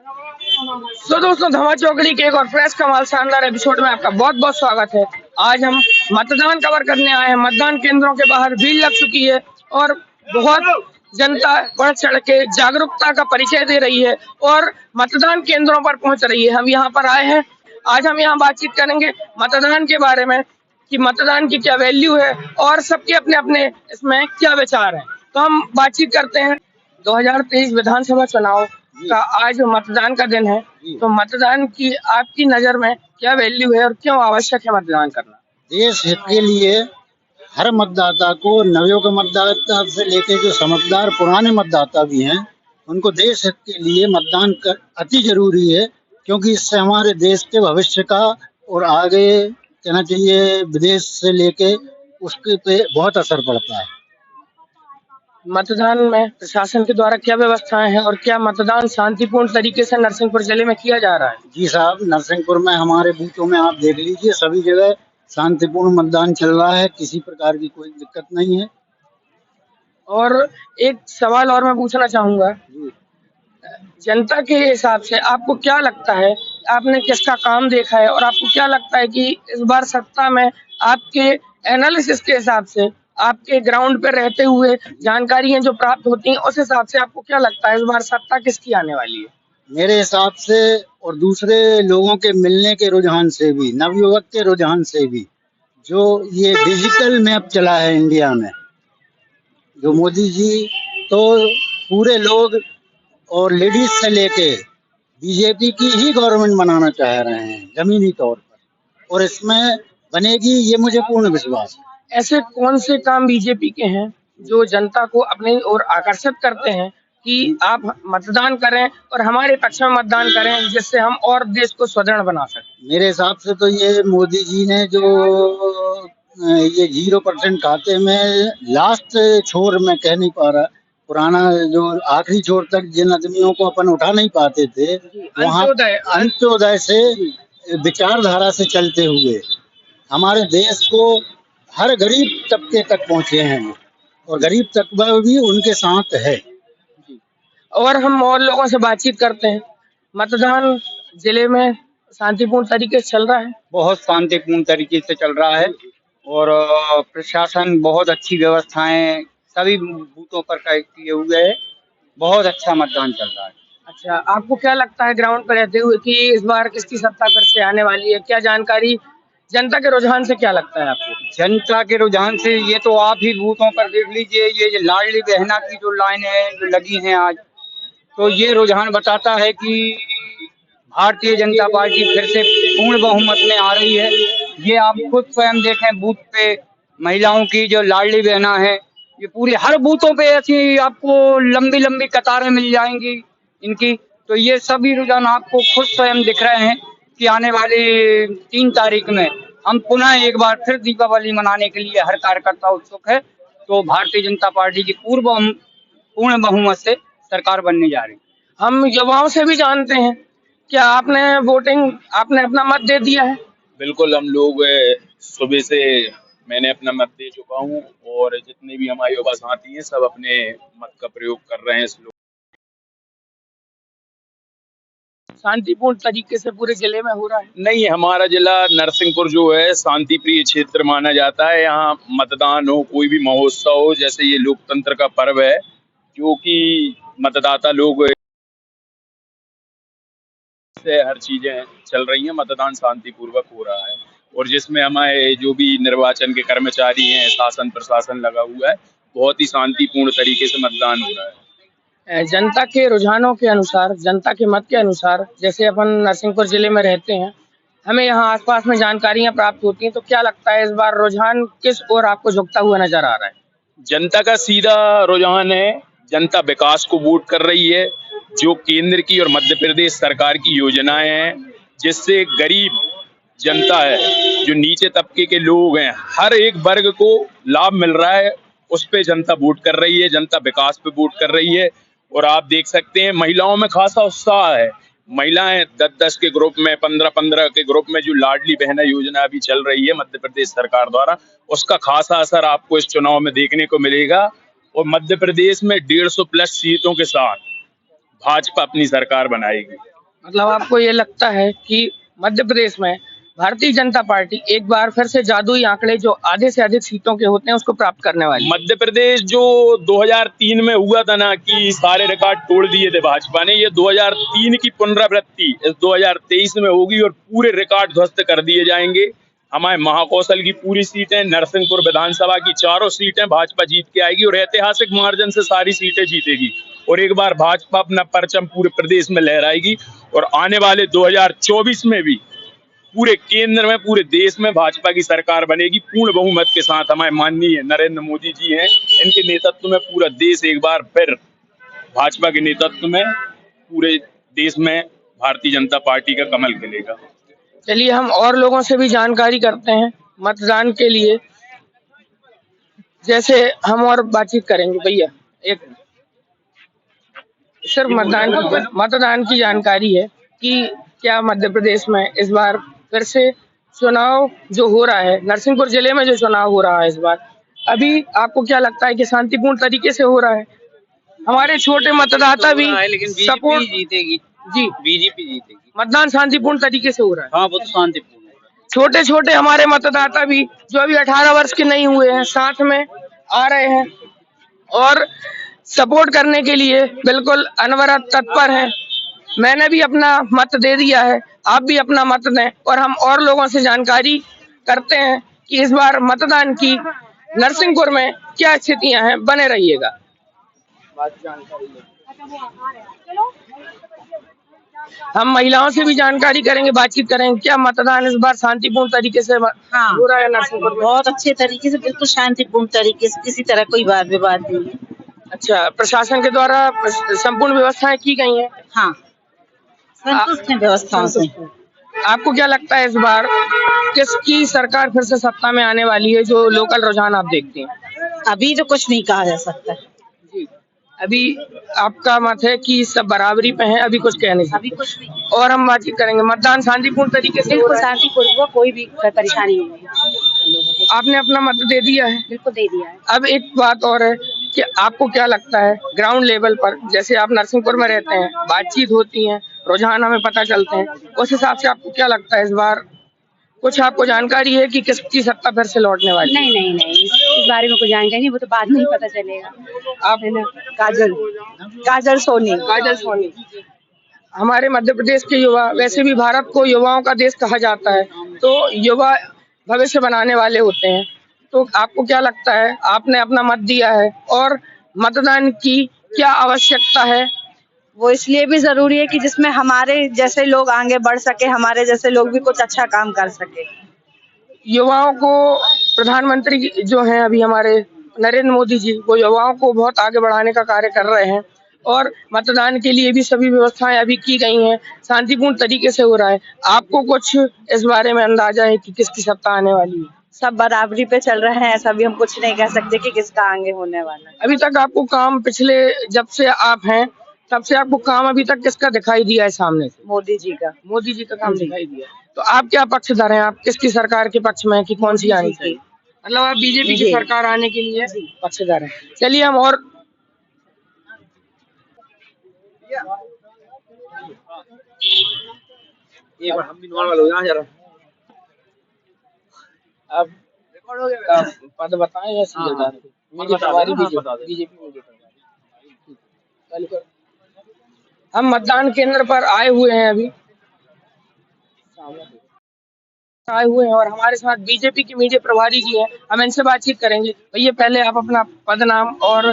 तो दोस्तों, धमा चौकड़ी के एक और फ्रेश कमाल शानदार एपिसोड में आपका बहुत बहुत स्वागत है। आज हम मतदान कवर करने आए हैं। मतदान केंद्रों के बाहर भीड़ लग चुकी है और बहुत जनता बढ़ चढ़ के जागरूकता का परिचय दे रही है और मतदान केंद्रों पर पहुंच रही है। हम यहाँ पर आए हैं। आज हम यहाँ बातचीत करेंगे मतदान के बारे में कि मतदान की क्या वैल्यू है और सबके अपने अपने इसमें क्या विचार हैं। तो हम बातचीत करते हैं। 2023 विधानसभा चुनाव का आज मतदान का दिन है, तो मतदान की आपकी नजर में क्या वैल्यू है और क्यों आवश्यक है मतदान करना? देश हित के लिए हर मतदाता को, नवयुवक मतदाता से लेकर जो समझदार पुराने मतदाता भी हैं, उनको देश हित के लिए मतदान अति जरूरी है, क्योंकि इससे हमारे देश के भविष्य का और आगे कहना चाहिए विदेश से लेके उसके पे बहुत असर पड़ता है। मतदान में प्रशासन के द्वारा क्या व्यवस्थाएं हैं और क्या मतदान शांतिपूर्ण तरीके से नरसिंहपुर जिले में किया जा रहा है? जी साहब, नरसिंहपुर में हमारे बूथों में आप देख लीजिए, सभी जगह शांतिपूर्ण मतदान चल रहा है, किसी प्रकार की कोई दिक्कत नहीं है। और एक सवाल और मैं पूछना चाहूंगा, जनता के हिसाब से आपको क्या लगता है, आपने किसका काम देखा है और आपको क्या लगता है कि इस बार सत्ता में आपके एनालिसिस के हिसाब से, आपके ग्राउंड पे रहते हुए जानकारियां जो प्राप्त होती हैं, उस हिसाब से आपको क्या लगता है इस बार सत्ता किसकी आने वाली है? मेरे हिसाब से और दूसरे लोगों के मिलने के रुझान से भी, नवयुवक के रुझान से भी, जो ये डिजिटल मैप चला है इंडिया में, जो मोदी जी तो पूरे लोग और लेडीज से लेके बीजेपी की ही गवर्नमेंट बनाना चाह रहे हैं जमीनी तौर पर, और इसमें बनेगी, ये मुझे पूर्ण विश्वास है। ऐसे कौन से काम बीजेपी के हैं जो जनता को अपनी ओर आकर्षित करते हैं कि आप मतदान करें और हमारे पक्ष में मतदान करें, जिससे हम और देश को सुदृढ़ बना सकें? मेरे हिसाब से तो ये मोदी जी ने जो ये 0% खाते में लास्ट छोर, मैं कह नहीं पा रहा, पुराना जो आखिरी छोर तक जिन आदमियों को अपन उठा नहीं पाते थे, वहाँ अंत्योदय से विचारधारा से चलते हुए हमारे देश को हर गरीब तबके तक पहुँचे हैं, और गरीब तबका भी उनके साथ है। और हम और लोगों से बातचीत करते हैं। मतदान जिले में शांतिपूर्ण तरीके से चल रहा है? बहुत शांतिपूर्ण तरीके से चल रहा है और प्रशासन बहुत अच्छी व्यवस्थाएं सभी बूथों पर किए हुए है। बहुत अच्छा मतदान चल रहा है। अच्छा, आपको क्या लगता है ग्राउंड पर रहते हुए कि इस बार किसकी सत्ता फिर से आने वाली है? क्या जानकारी जनता के रुझान से क्या लगता है आपको? जनता के रुझान से ये तो आप ही बूथों पर देख लीजिए, ये लाडली बहना की जो लाइनें जो लगी हैं आज, तो ये रुझान बताता है कि भारतीय जनता पार्टी फिर से पूर्ण बहुमत में आ रही है। ये आप खुद स्वयं देखें, बूथ पे महिलाओं की जो लाडली बहना है, ये पूरी हर बूथों पे ऐसी आपको लंबी लंबी कतारें मिल जाएंगी इनकी। तो ये सभी रुझान आपको खुद स्वयं दिख रहे हैं कि आने वाली 3 तारीख में हम पुनः एक बार फिर दीपावली मनाने के लिए हर कार्यकर्ता उत्सुक है। तो भारतीय जनता पार्टी की पूर्ण बहुमत से सरकार बनने जा रही है। हम युवाओं से भी जानते हैं, क्या आपने अपना मत दे दिया है? बिल्कुल, हम लोग सुबह से मैंने अपना मत दे चुका हूँ और जितने भी हमारे युवा साथी हैं सब अपने मत का प्रयोग कर रहे हैं। शांतिपूर्ण तरीके से पूरे जिले में हो रहा है? नहीं, हमारा जिला नरसिंहपुर जो है शांति प्रिय क्षेत्र माना जाता है। यहाँ मतदान हो, कोई भी महोत्सव हो, जैसे ये लोकतंत्र का पर्व है, जो कि मतदाता लोग से हर चीजें चल रही हैं, मतदान शांतिपूर्वक हो रहा है। और जिसमें हमारे जो भी निर्वाचन के कर्मचारी हैं, शासन प्रशासन लगा हुआ है, बहुत ही शांतिपूर्ण तरीके से मतदान हो रहा है। जनता के रुझानों के अनुसार, जनता के मत के अनुसार, जैसे अपन नरसिंहपुर जिले में रहते हैं, हमें यहाँ आसपास में जानकारियां प्राप्त होती हैं, तो क्या लगता है इस बार रुझान किस ओर आपको झुकता हुआ नजर आ रहा है? जनता का सीधा रुझान है, जनता विकास को वोट कर रही है। जो केंद्र की और मध्य प्रदेश सरकार की योजनाएं हैं, जिससे गरीब जनता है, जो नीचे तबके के लोग हैं, हर एक वर्ग को लाभ मिल रहा है, उस पे जनता वोट कर रही है, जनता विकास पे वोट कर रही है। और आप देख सकते हैं महिलाओं में खासा उत्साह है। महिलाएं 10-10 के ग्रुप में, 15-15 के ग्रुप में जो लाडली बहना योजना अभी चल रही है मध्य प्रदेश सरकार द्वारा, उसका खासा असर आपको इस चुनाव में देखने को मिलेगा। और मध्य प्रदेश में 150 प्लस सीटों के साथ भाजपा अपनी सरकार बनाएगी। मतलब आपको ये लगता है कि मध्य प्रदेश में भारतीय जनता पार्टी एक बार फिर से जादुई आंकड़े जो आधे से अधिक सीटों के होते हैं उसको प्राप्त करने वाली है? मध्य प्रदेश जो 2003 में हुआ था ना कि सारे रिकॉर्ड तोड़ दिए थे भाजपा ने, ये 2003 की पुनरावृत्ति इस 2023 में होगी और पूरे रिकॉर्ड ध्वस्त कर दिए जाएंगे। हमारे महाकौशल की पूरी सीटें, नरसिंहपुर विधानसभा की चारों सीटें भाजपा जीत के आएगी और ऐतिहासिक मार्जिन से सारी सीटें जीतेगी और एक बार भाजपा अपना परचम पूरे प्रदेश में लहराएगी और आने वाले 2024 में भी पूरे केंद्र में, पूरे देश में भाजपा की सरकार बनेगी पूर्ण बहुमत के साथ। हमारे माननीय नरेंद्र मोदी जी हैं, इनके नेतृत्व में पूरा देश एक बार फिर भाजपा के नेतृत्व में पूरे देश में भारतीय जनता पार्टी का कमल खिलेगा। चलिए हम और लोगों से भी जानकारी करते हैं मतदान के लिए, जैसे हम और बातचीत करेंगे। भैया एक सिर्फ मतदान की जानकारी है कि क्या मध्य प्रदेश में इस बार फिर से चुनाव जो हो रहा है, नरसिंहपुर जिले में जो चुनाव हो रहा है इस बार, अभी आपको क्या लगता है कि शांतिपूर्ण तरीके से हो रहा है? हमारे छोटे मतदाता भी सपोर्ट जीतेगी जी, बीजेपी जीतेगी। मतदान शांतिपूर्ण तरीके से हो रहा है। हाँ, वो तो शांतिपूर्ण है। छोटे छोटे हमारे मतदाता भी जो अभी 18 वर्ष के नहीं हुए हैं साथ में आ रहे हैं और सपोर्ट करने के लिए बिल्कुल अनवरत तत्पर हैं। मैंने भी अपना मत दे दिया है, आप भी अपना मत दें और हम और लोगों से जानकारी करते हैं कि इस बार मतदान की नरसिंहपुर में क्या स्थितियां हैं। बने रहिएगा। हम महिलाओं से भी जानकारी करेंगे, बातचीत करेंगे। क्या मतदान इस बार शांतिपूर्ण तरीके से हो रहा है नरसिंहपुर में? बहुत अच्छे तरीके से, बिल्कुल शांतिपूर्ण तरीके से, किसी तरह कोई वाद विवाद नहीं है। अच्छा, प्रशासन के द्वारा संपूर्ण व्यवस्थाएं की गई हैं? हाँ, संतुष्ट है व्यवस्थाओं से। आपको क्या लगता है इस बार किसकी सरकार फिर से सत्ता में आने वाली है? जो लोकल रुझान आप देखते हैं अभी तो कुछ नहीं कहा जा सकता जी। अभी आपका मत है कि सब बराबरी पे हैं, अभी कुछ कह नहीं सकते। अभी कुछ नहीं। और हम बातचीत करेंगे। मतदान शांतिपूर्ण तरीके से हो बिल्कुल रहा है? शांतिपूर्ण, कोई भी परेशानी नहीं है। आपने अपना मत दे दिया है? बिल्कुल दे दिया है। अब एक बात और है कि आपको क्या लगता है ग्राउंड लेवल पर, जैसे आप नरसिंहपुर में रहते हैं, बातचीत होती है, रुझान हमें पता चलते हैं, उस हिसाब से आपको क्या लगता है इस बार कुछ आपको जानकारी है कि किसकी सत्ता फिर से लौटने वाली है? नहीं, इस बारे में कोई जानकारी नहीं, वो तो बाद में ही पता चलेगा। आप है ना, काजल सोनी। हमारे मध्य प्रदेश के युवा, वैसे भी भारत को युवाओं का देश कहा जाता है, तो युवा भविष्य बनाने वाले होते हैं। तो आपको क्या लगता है, आपने अपना मत दिया है और मतदान की क्या आवश्यकता है? वो इसलिए भी जरूरी है कि जिसमें हमारे जैसे लोग आगे बढ़ सके, हमारे जैसे लोग भी कुछ अच्छा काम कर सके। युवाओं को प्रधानमंत्री जो हैं अभी हमारे नरेंद्र मोदी जी, वो युवाओं को बहुत आगे बढ़ाने का कार्य कर रहे हैं और मतदान के लिए भी सभी व्यवस्थाएं अभी की गई हैं, शांतिपूर्ण तरीके से हो रहा है। आपको कुछ इस बारे में अंदाजा है कि किसकी सत्ता आने वाली है? सब बराबरी पे चल रहे हैं, ऐसा भी हम कुछ नहीं कह सकते कि किसका आगे होने वाला है। अभी तक आपको काम, पिछले जब से आप हैं तब से आपको काम अभी तक किसका दिखाई दिया है सामने से? मोदी जी का काम दिखाई दिया। तो आप क्या पक्षधर हैं? आप किसकी सरकार के पक्ष में हैं कि कौन सी आनी चाहिए? मतलब आप बीजेपी की सरकार आने के लिए पक्षधर हैं। चलिए हम और एक बार हम भी नॉर्मल हो जाए जरा। अब पद बताएं या सीधे बीजेपी। हम मतदान केंद्र पर आए हुए हैं, अभी आए हुए हैं और हमारे साथ बीजेपी के मीडिया प्रभारी जी हैं। हम इनसे बातचीत करेंगे। भैया पहले आप अपना पद, नाम और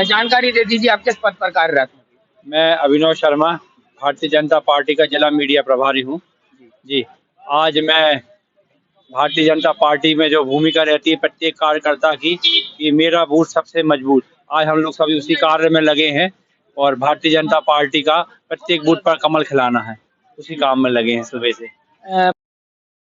जानकारी दे दीजिए, आप किस पद पर कार्यरत हैं? मैं अभिनव शर्मा, भारतीय जनता पार्टी का जिला मीडिया प्रभारी हूँ जी। आज मैं भारतीय जनता पार्टी में जो भूमिका रहती है प्रत्येक कार्यकर्ता की, कि मेरा बूथ सबसे मजबूत, आज हम लोग सभी उसी कार्य में लगे हैं और भारतीय जनता पार्टी का प्रत्येक बूथ पर कमल खिलाना है, उसी काम में लगे हैं सुबह से।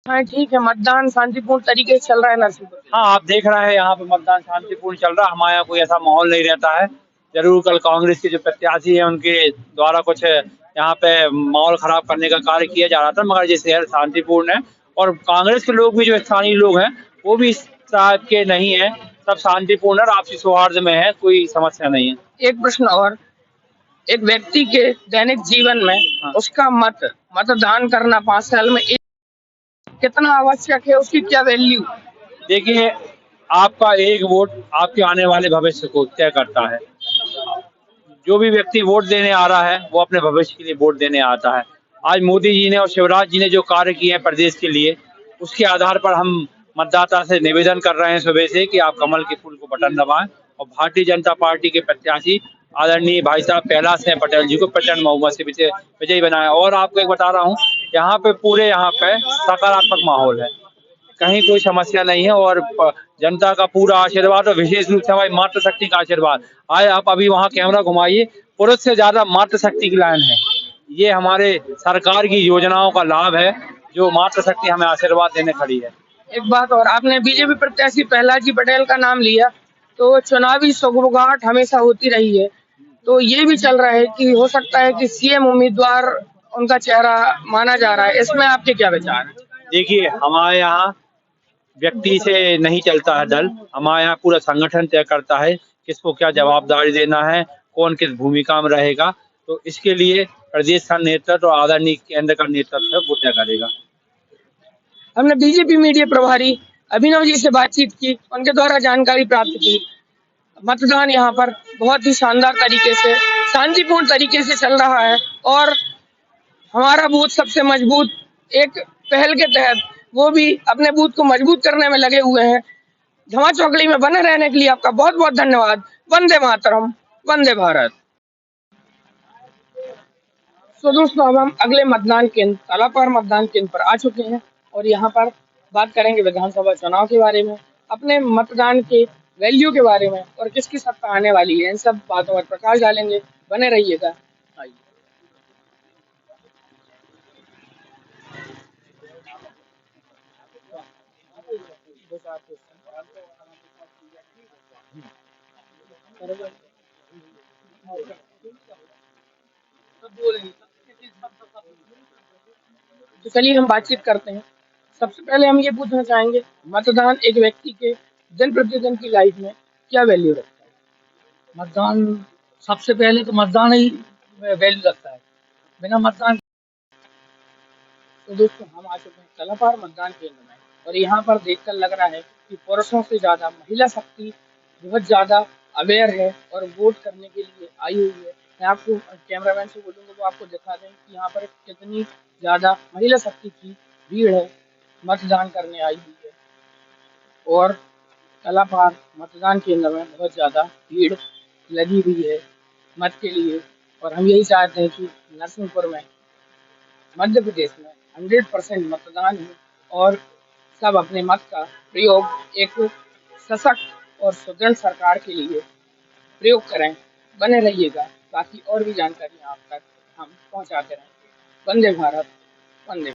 हाँ ठीक है, मतदान शांतिपूर्ण तरीके से चल रहा है नरसिंहपुर? हाँ, आप देख रहे हैं यहाँ पे मतदान शांतिपूर्ण चल रहा है। हमारे यहाँ कोई ऐसा माहौल नहीं रहता है। जरूर कल कांग्रेस के जो प्रत्याशी है उनके द्वारा कुछ यहाँ पे माहौल खराब करने का कार्य किया जा रहा था, मगर ये शहर शांतिपूर्ण है और कांग्रेस के लोग भी, जो स्थानीय लोग हैं, वो भी इस तरह के नहीं है, सब शांतिपूर्ण और आपसी सौहार्द में है, कोई समस्या नहीं है। एक प्रश्न और, एक व्यक्ति के दैनिक जीवन में उसका मतदान करना 5 साल में कितना आवश्यक है, उसकी क्या वैल्यू? देखिए, आपका एक वोट आपके आने वाले भविष्य को तय करता है। जो भी व्यक्ति वोट देने आ रहा है वो अपने भविष्य के लिए वोट देने आता है। आज मोदी जी ने और शिवराज जी ने जो कार्य किए हैं प्रदेश के लिए, उसके आधार पर हम मतदाता से निवेदन कर रहे हैं सुबह से कि आप कमल के फूल को बटन दबाएं और भारतीय जनता पार्टी के प्रत्याशी आदरणीय भाई साहब कैलाश सिंह पटेल जी को प्रचंड बहुमत से विजयी बनाएं। और आपको एक बता रहा हूँ, यहाँ पे सकारात्मक माहौल है, कहीं कोई समस्या नहीं है और जनता का पूरा आशीर्वाद और विशेष रूप से हमारी मातृशक्ति का आशीर्वाद। आए आप अभी वहाँ कैमरा घुमाइए, पुरुष से ज्यादा मातृशक्ति की लाइन है। ये हमारे सरकार की योजनाओं का लाभ है जो मातृशक्ति हमें आशीर्वाद देने खड़ी है। एक बात और, आपने बीजेपी प्रत्याशी प्रहलाद जी पटेल का नाम लिया, तो चुनावी सौगगाट हमेशा होती रही है, तो ये भी चल रहा है कि हो सकता है कि सीएम उम्मीदवार उनका चेहरा माना जा रहा है, इसमें आपके क्या विचार हैं? देखिए, हमारे यहाँ व्यक्ति से नहीं चलता है दल, हमारे यहाँ पूरा संगठन तय करता है किसको क्या जवाबदारी देना है, कौन किस भूमिका में रहेगा। तो इसके लिए प्रदेश का नेतृत्व और आदरणीय केंद्र का नेतृत्व वो तय करेगा। हमने बीजेपी मीडिया प्रभारी अभिनव जी से बातचीत की, उनके द्वारा जानकारी प्राप्त की। मतदान यहाँ पर बहुत ही शानदार तरीके से, शांतिपूर्ण तरीके से चल रहा है और हमारा बूथ सबसे मजबूत, एक पहल के तहत वो भी अपने बूथ को मजबूत करने में लगे हुए हैं। धमा चौकड़ी में बने रहने के लिए आपका बहुत बहुत धन्यवाद। वंदे मातरम, वंदे भारत। तो दोस्तों, अब हम अगले मतदान केंद्र तलापार मतदान केंद्र पर आ चुके हैं और यहाँ पर बात करेंगे विधानसभा चुनाव के बारे में, अपने मतदान के वैल्यू के बारे में और किसकी सत्ता आने वाली है, इन सब बातों पर प्रकाश डालेंगे। बने रहिएगा। आइए। तो चलिए हम बातचीत करते हैं। सबसे पहले हम ये पूछना चाहेंगे, मतदान एक व्यक्ति के दिन प्रतिदिन की लाइफ में क्या वैल्यू रखता है? मतदान, सबसे पहले तो मतदान ही वैल्यू रखता है, बिना मतदान। तो दोस्तों, हम आ चुके हैं तलापार मतदान केंद्र में और यहाँ पर देखकर लग रहा है कि पुरुषों से ज्यादा महिला शक्ति बहुत ज्यादा अवेयर है और वोट करने के लिए आई हुई है। मैं आपको कैमरामैन से बोलूँगा वो आपको दिखा दें कि यहाँ पर कितनी ज्यादा महिला शक्ति की भीड़ है, मतदान करने आई हुई है। और तलापार मतदान केंद्र में बहुत ज्यादा भीड़ लगी हुई है मत के लिए और हम यही चाहते हैं कि नरसिंहपुर में, मध्य प्रदेश में 100% मतदान हो और सब अपने मत का प्रयोग एक सशक्त और सुदृढ़ सरकार के लिए प्रयोग करें। बने रहिएगा, ताकि और भी जानकारी आप तक हम पहुंचाते रहें। वंदे भारत, वंदे।